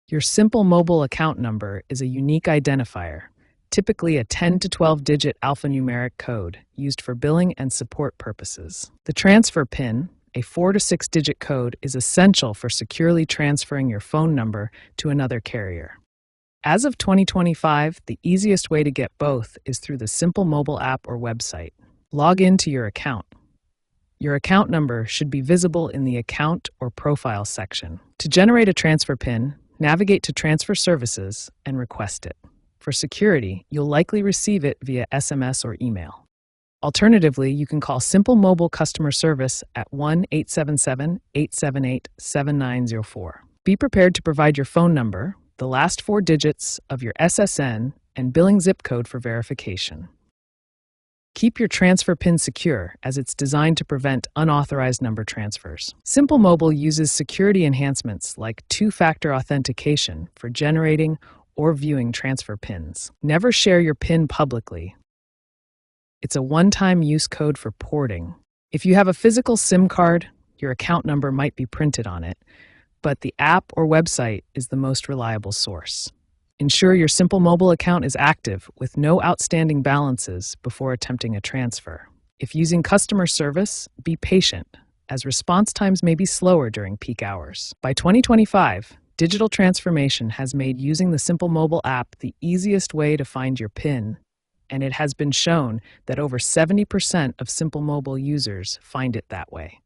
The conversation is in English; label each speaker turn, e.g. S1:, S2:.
S1: Your Simple Mobile account number is a unique identifier, typically a 10 to 12-digit alphanumeric code used for billing and support purposes. The transfer PIN, a 4 to 6-digit code, is essential for securely transferring your phone number to another carrier. As of 2025, the easiest way to get both is through the Simple Mobile app or website. Log into your account. Your account number should be visible in the Account or Profile section. To generate a transfer PIN, navigate to Transfer Services and request it. For security, you'll likely receive it via SMS or email. Alternatively, you can call Simple Mobile customer service at 1-877-878-7904. Be prepared to provide your phone number, the last 4 digits of your SSN, and billing zip code for verification. Keep your transfer PIN secure, as it's designed to prevent unauthorized number transfers. Simple Mobile uses security enhancements like two-factor authentication for generating or viewing transfer PINs. Never share your PIN publicly. It's a one-time use code for porting. If you have a physical SIM card, your account number might be printed on it, but the app or website is the most reliable source. Ensure your Simple Mobile account is active with no outstanding balances before attempting a transfer. If using customer service, be patient, as response times may be slower during peak hours. By 2025, digital transformation has made using the Simple Mobile app the easiest way to find your PIN, and it has been shown that over 70% of Simple Mobile users find it that way.